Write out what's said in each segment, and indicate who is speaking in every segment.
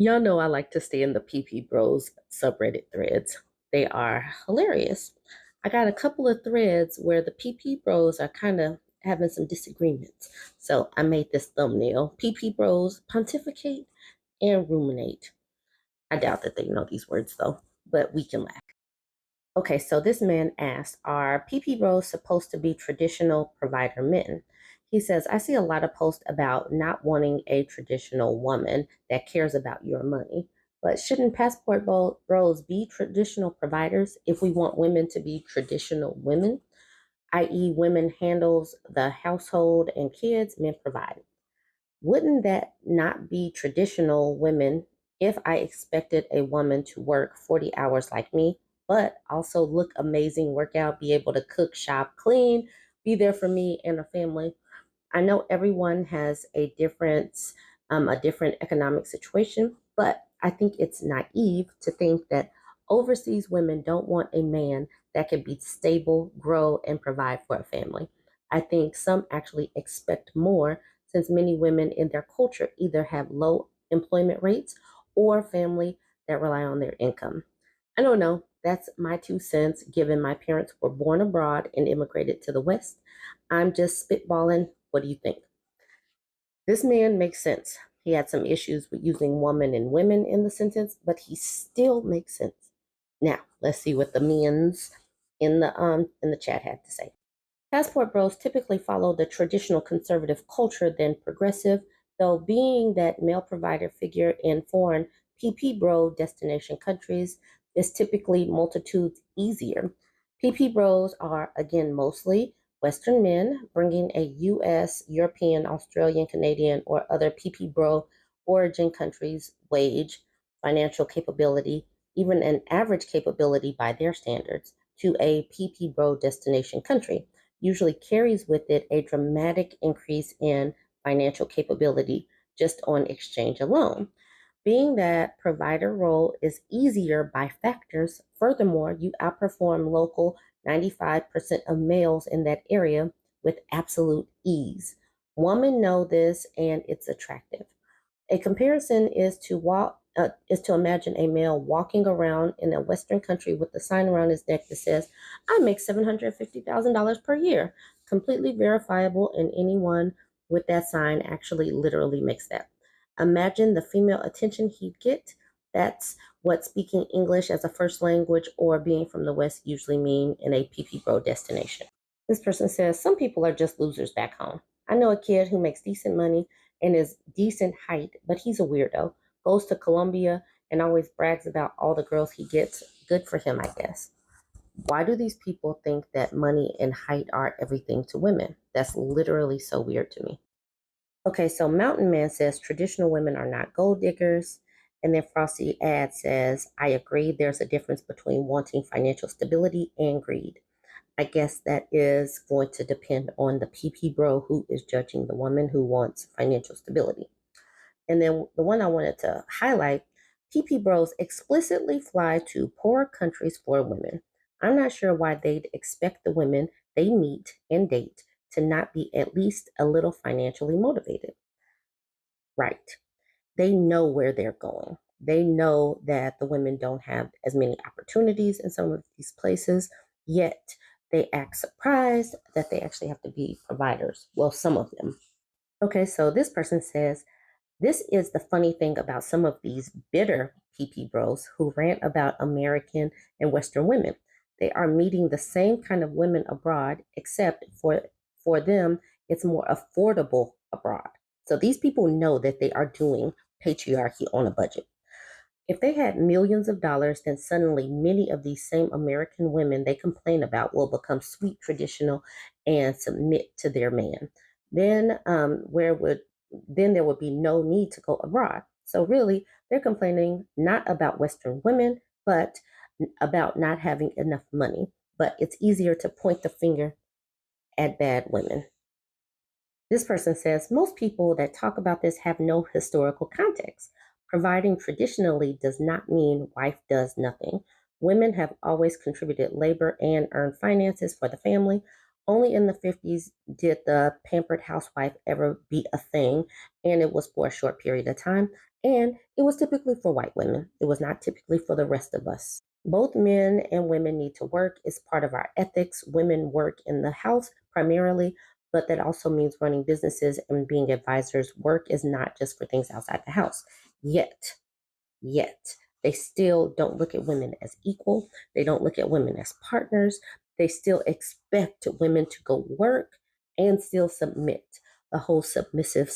Speaker 1: Y'all know I like to stay in the PeePeeBros subreddit threads. They are hilarious. I got a couple of threads where the PeePeeBros are kind of having some disagreements. So I made this thumbnail. PeePeeBros pontificate and ruminate. I doubt that they know these words though, but we can laugh. Okay, so this man asked, are PeePeeBros supposed to be traditional provider men? He says, I see a lot of posts about not wanting a traditional woman that cares about your money. But shouldn't passport bros be traditional providers if we want women to be traditional women, i.e., women handles the household and kids, men provide? Wouldn't that not be traditional women if I expected a woman to work 40 hours like me, but also look amazing, work out, be able to cook, shop, clean, be there for me and a family? I know everyone has a different economic situation, but I think it's naive to think that overseas women don't want a man that can be stable, grow, and provide for a family. I think some actually expect more since many women in their culture either have low employment rates or family that rely on their income. I don't know. That's my 2 cents, given my parents were born abroad and immigrated to the West. I'm just spitballing. What do you think? This man makes sense. He had some issues with using woman and women in the sentence, but he still makes sense. Now, let's see what the men's in the chat had to say. Passport bros typically follow the traditional conservative culture than progressive, though being that male provider figure in foreign PP bro destination countries is typically multitudes easier. PP bros are again mostly Western men bringing a US, European, Australian, Canadian, or other PP bro origin countries wage, financial capability, even an average capability by their standards, to a PP bro destination country usually carries with it a dramatic increase in financial capability just on exchange alone. Being that provider role is easier by factors, furthermore, you outperform local 95% of males in that area with absolute ease. Women know this and it's attractive. A comparison is to imagine a male walking around in a Western country with a sign around his neck that says, "I make $750,000 per year," completely verifiable, and anyone with that sign actually literally makes that. Imagine the female attention he'd get. That's what speaking English as a first language or being from the West usually mean in a PP Bro destination. This person says, some people are just losers back home. I know a kid who makes decent money and is decent height, but he's a weirdo. Goes to Columbia and always brags about all the girls he gets. Good for him, I guess. Why do these people think that money and height are everything to women? That's literally so weird to me. Okay, so Mountain Man says traditional women are not gold diggers. And then Frosty Ad says, I agree, there's a difference between wanting financial stability and greed. I guess that is going to depend on the PP bro who is judging the woman who wants financial stability. And then the one I wanted to highlight, PP bros explicitly fly to poor countries for women. I'm not sure why they'd expect the women they meet and date to not be at least a little financially motivated. Right. They know where they're going. They know that the women don't have as many opportunities in some of these places, yet they act surprised that they actually have to be providers. Well, some of them. Okay, so this person says, this is the funny thing about some of these bitter PP bros who rant about American and Western women. They are meeting the same kind of women abroad, except for them, it's more affordable abroad. So these people know that they are doing patriarchy on a budget. If they had millions of dollars, then suddenly many of these same American women they complain about will become sweet, traditional, and submit to their man. Then, then there would be no need to go abroad. So really, they're complaining not about Western women, but about not having enough money. But it's easier to point the finger at bad women. This person says most people that talk about this have no historical context. Providing traditionally does not mean wife does nothing. Women have always contributed labor and earned finances for the family. Only in the 50s did the pampered housewife ever be a thing, and it was for a short period of time. And it was typically for white women. It was not typically for the rest of us. Both men and women need to work. It's part of our ethics. Women work in the house primarily, but that also means running businesses and being advisors. Work is not just for things outside the house. Yet, they still don't look at women as equal. They don't look at women as partners. They still expect women to go work and still submit, the whole submissive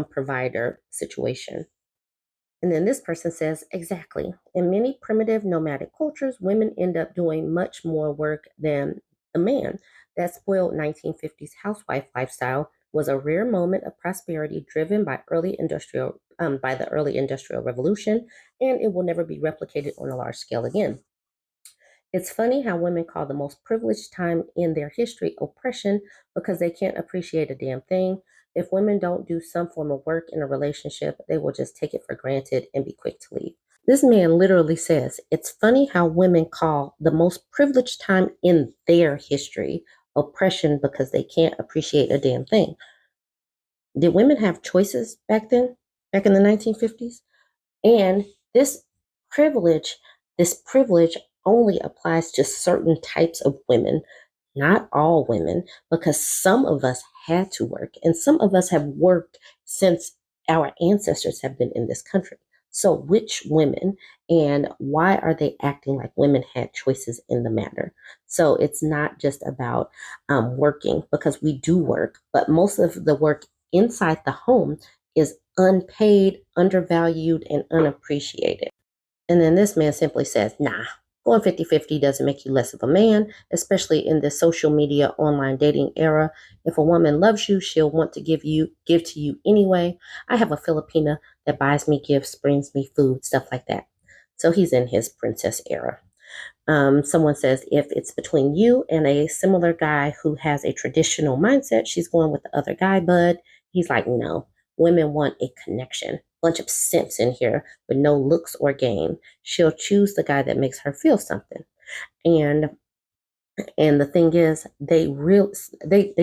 Speaker 1: provider situation. And then this person says, exactly. In many primitive nomadic cultures, women end up doing much more work than a man. That spoiled 1950s housewife lifestyle was a rare moment of prosperity driven by the early industrial revolution, and it will never be replicated on a large scale again. It's funny how women call the most privileged time in their history oppression because they can't appreciate a damn thing. If women don't do some form of work in a relationship, they will just take it for granted and be quick to leave. This man literally says, it's funny how women call the most privileged time in their history oppression because they can't appreciate a damn thing. Did women have choices back then, back in the 1950s? And this privilege, this privilege only applies to certain types of women, not all women, because some of us had to work and some of us have worked since our ancestors have been in this country. So, which women and why are they acting like women had choices in the matter? So, it's not just about working because we do work, but most of the work inside the home is unpaid, undervalued, and unappreciated. And then this man simply says, nah, going 50-50 doesn't make you less of a man, especially in this social media online dating era. If a woman loves you, she'll want to give to you anyway. I have a Filipina that buys me gifts, brings me food, stuff like that. So he's in his princess era. Someone says if it's between you and a similar guy who has a traditional mindset, she's going with the other guy, bud. He's like, no, women want a connection. Bunch of simps in here with no looks or game. She'll choose the guy that makes her feel something. And and the thing is, they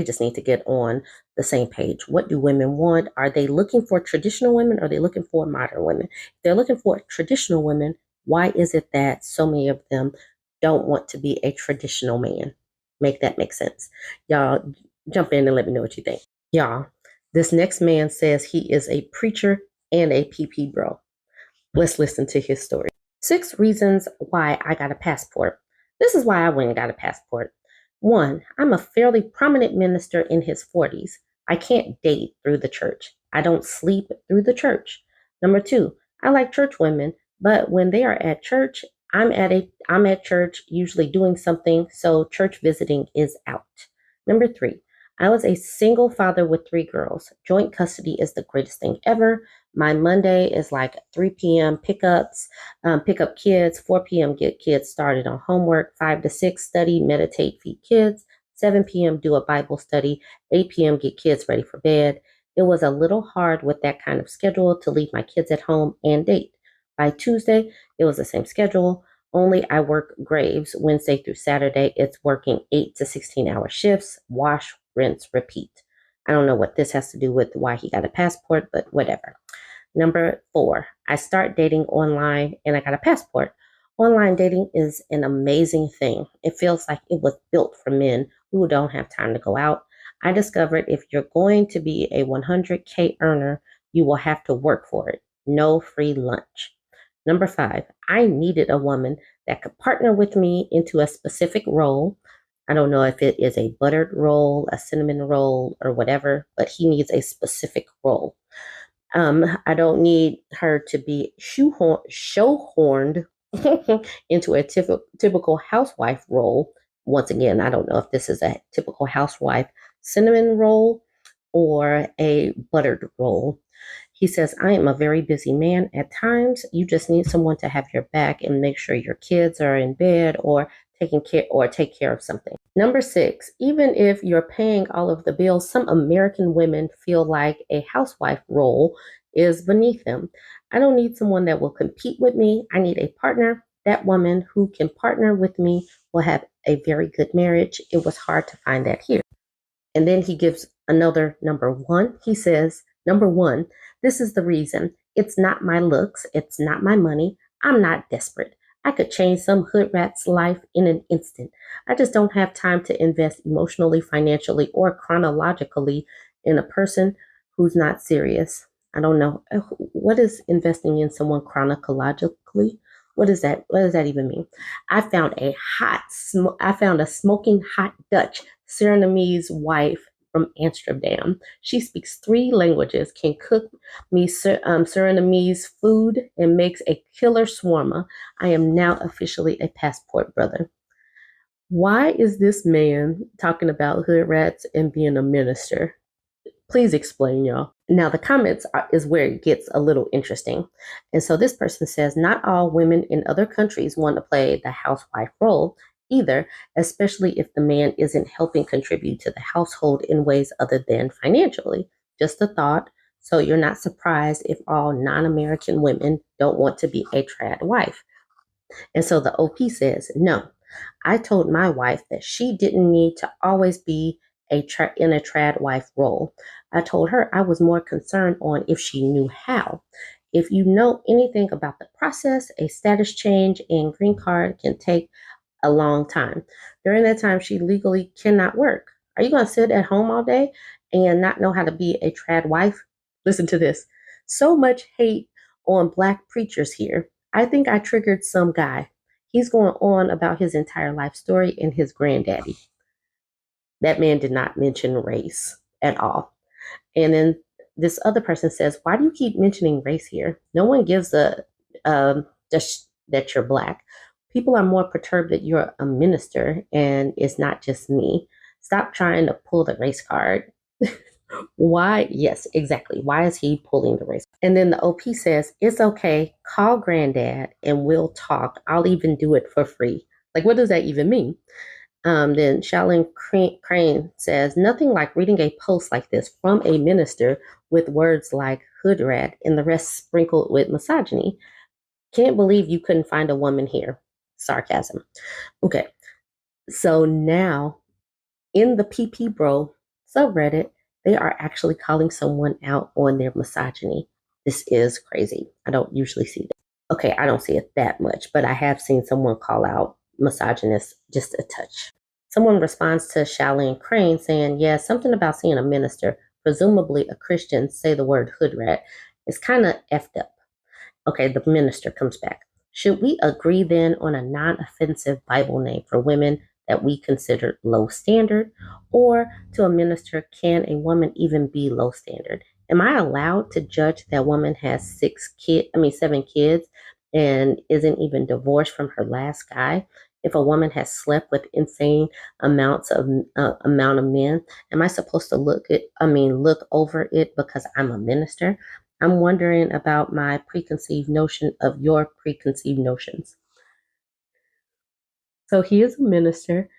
Speaker 1: just need to get on the same page. What do women want? Are they looking for traditional women? Or are they looking for modern women? If they're looking for traditional women, why is it that so many of them don't want to be a traditional man? Make that make sense. Y'all jump in and let me know what you think. Y'all, this next man says he is a preacher and a PP bro. Let's listen to his story. 6 reasons why I got a passport. This is why I went and got a passport. 1, I'm a fairly prominent minister in his 40s. I can't date through the church. I don't sleep through the church. Number 2, I like church women, but when they are at church, I'm at church usually doing something, so church visiting is out. Number 3, I was a single father with 3 girls. Joint custody is the greatest thing ever. My Monday is like 3 p.m. pickups, pick up kids, 4 p.m. get kids started on homework, 5 to 6 study, meditate, feed kids, 7 p.m. do a Bible study, 8 p.m. get kids ready for bed. It was a little hard with that kind of schedule to leave my kids at home and date. By Tuesday, it was the same schedule, only I work graves Wednesday through Saturday. It's working 8 to 16-hour shifts, wash, rinse, repeat. I don't know what this has to do with why he got a passport, but whatever. Number 4, I start dating online and I got a passport. Online dating is an amazing thing. It feels like it was built for men who don't have time to go out. I discovered if you're going to be a 100K earner, you will have to work for it. No free lunch. Number 5, I needed a woman that could partner with me into a specific role. I don't know if it is a buttered roll, a cinnamon roll, or whatever, but he needs a specific role. I don't need her to be showhorned into a typical housewife role. Once again, I don't know if this is a typical housewife cinnamon roll or a buttered roll. He says, I am a very busy man at times. You just need someone to have your back and make sure your kids are in bed or take care of something. Number 6, even if you're paying all of the bills, some American women feel like a housewife role is beneath them. I don't need someone that will compete with me. I need a partner. That woman who can partner with me will have a very good marriage. It was hard to find that here. And then he gives another number 1. He says, number 1, this is the reason. It's not my looks. It's not my money. I'm not desperate. I could change some hood rat's life in an instant. I just don't have time to invest emotionally, financially, or chronologically in a person who's not serious. I don't know. What is investing in someone chronologically? What is that? What does that even mean? I found a smoking hot Dutch Surinamese wife from Amsterdam. She speaks three languages, can cook me Surinamese food, and makes a killer shawarma. I am now officially a passport brother. Why is this man talking about hood rats and being a minister? Please explain, y'all. Now, the is where it gets a little interesting. And so this person says, not all women in other countries want to play the housewife role either, especially if the man isn't helping contribute to the household in ways other than financially. Just a thought. So you're not surprised if all non American women don't want to be a trad wife. And so the OP says, no, I told my wife that she didn't need to always be in a trad wife role. I told her I was more concerned on if she knew how. If you know anything about the process, a status change and green card can take a long time. During that time, she legally cannot work. Are you going to sit at home all day and not know how to be a trad wife? Listen to this. So much hate on Black preachers here. I think I triggered some guy. He's going on about his entire life story and his granddaddy. That man did not mention race at all. And then this other person says, why do you keep mentioning race here? No one gives a just that you're Black. People are more perturbed that you're a minister and it's not just me. Stop trying to pull the race card. Why? Yes, exactly. Why is he pulling the race? And then the OP says, it's okay. Call granddad and we'll talk. I'll even do it for free. Like, what does that even mean? Then Charlene Crane says, nothing like reading a post like this from a minister with words like hood rat and the rest sprinkled with misogyny. Can't believe you couldn't find a woman here. Sarcasm. Okay. So now in the PeePeeBro subreddit, they are actually calling someone out on their misogyny. This is crazy. I don't usually see that. Okay, I don't see it that much, but I have seen someone call out misogynist just a touch. Someone responds to Charlene Crane saying, yeah, something about seeing a minister, presumably a Christian, say the word hood rat is kind of effed up. Okay, the minister comes back. Should we agree then on a non offensive Bible name for women that we consider low standard? Or to a minister, can a woman even be low standard? Am I allowed to judge that woman has 7 kids and isn't even divorced from her last guy? If a woman has slept with insane amount of men, am I supposed to look over it because I'm a minister? I'm wondering about my preconceived notion of your preconceived notions. So he is a minister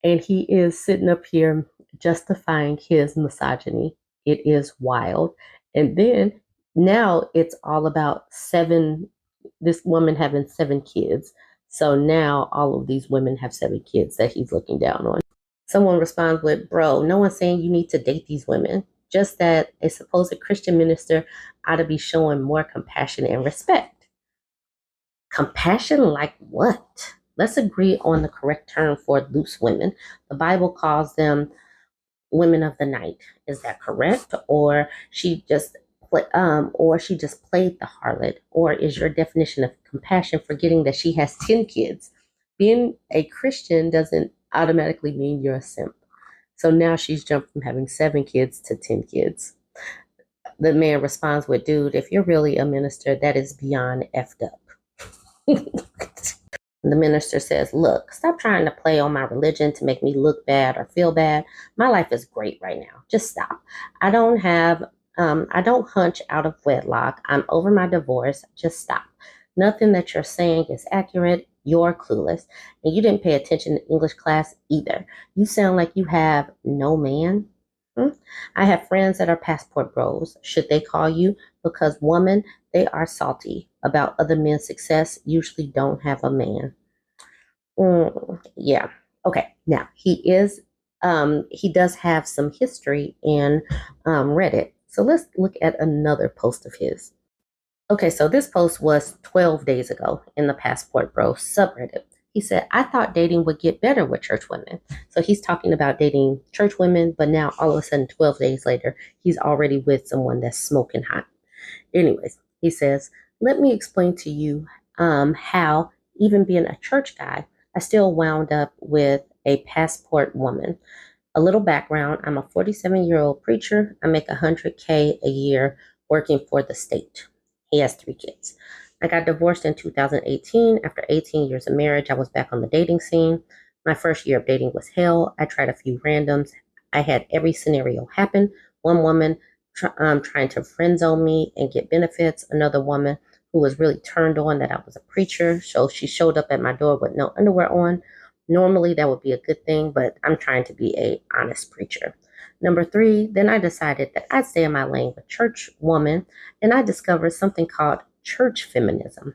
Speaker 1: and he is sitting up here justifying his misogyny. It is wild. And then now it's all about this woman having 7 kids. So now all of these women have 7 kids that he's looking down on. Someone responds with, bro, no one's saying you need to date these women. Just that a supposed Christian minister ought to be showing more compassion and respect. Compassion like what? Let's agree on the correct term for loose women. The Bible calls them women of the night. Is that correct? Or she just played the harlot? Or is your definition of compassion forgetting that she has 10 kids? Being a Christian doesn't automatically mean you're a simp. So now she's jumped from having 7 kids to 10 kids. The man responds with, dude, if you're really a minister, that is beyond effed up. The minister says, look, stop trying to play on my religion to make me look bad or feel bad. My life is great right now. Just stop. I don't hunch out of wedlock. I'm over my divorce. Just stop. Nothing that you're saying is accurate. You're clueless. And you didn't pay attention to English class either. You sound like you have no man. I have friends that are passport bros. Should they call you? Because woman, they are salty about other men's success, usually don't have a man. Yeah. Okay. Now he does have some history in Reddit. So let's look at another post of his. Okay, so this post was 12 days ago in the Passport Bro subreddit. He said, I thought dating would get better with church women. So he's talking about dating church women, but now all of a sudden, 12 days later, he's already with someone that's smoking hot. Anyways, he says, let me explain to you how, even being a church guy, I still wound up with a passport woman. A little background, I'm a 47-year-old preacher. I make 100K a year working for the state. He has 3 kids. I got divorced in 2018. After 18 years of marriage, I was back on the dating scene. My first year of dating was hell. I tried a few randoms. I had every scenario happen. One woman trying to friend zone me and get benefits. Another woman who was really turned on that I was a preacher. So she showed up at my door with no underwear on. Normally, that would be a good thing, but I'm trying to be a honest preacher. Number 3, then I decided that I'd stay in my lane with church woman, and I discovered something called church feminism.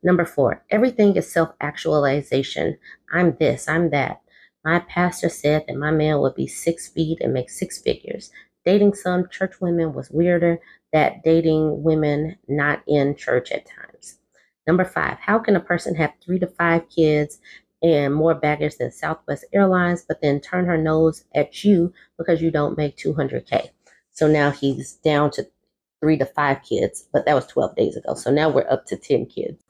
Speaker 1: Number 4, everything is self-actualization. I'm this, I'm that. My pastor said that my man would be 6 feet and make 6 figures. Dating some church women was weirder than dating women not in church at times. Number 5, how can a person have 3 to 5 kids and more baggage than Southwest Airlines, but then turn her nose at you because you don't make 200K? So now he's down to 3 to 5 kids, but that was 12 days ago. So now we're up to 10 kids.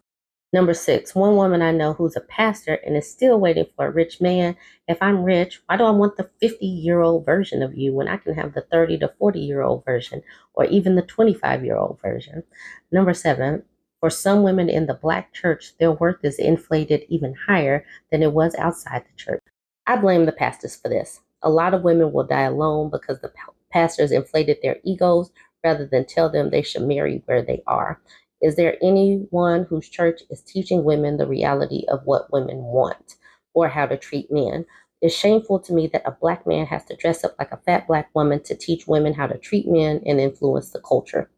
Speaker 1: Number 6, one woman I know who's a pastor and is still waiting for a rich man. If I'm rich, why do I want the 50-year-old version of you when I can have the 30 to 40-year-old version or even the 25-year-old version? Number 7, for some women in the Black church, their worth is inflated even higher than it was outside the church. I blame the pastors for this. A lot of women will die alone because the pastors inflated their egos rather than tell them they should marry where they are. Is there anyone whose church is teaching women the reality of what women want or how to treat men? It's shameful to me that a Black man has to dress up like a fat Black woman to teach women how to treat men and influence the culture.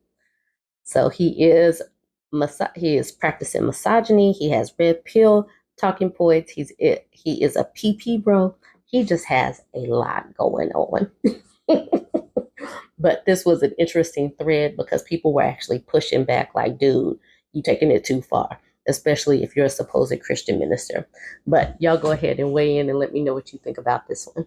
Speaker 1: So he is practicing misogyny. He has red pill talking points. He is a PeePeeBro. He just has a lot going on. But this was an interesting thread because people were actually pushing back, like, dude, you taking it too far, especially if you're a supposed Christian minister. But y'all go ahead and weigh in and let me know what you think about this one.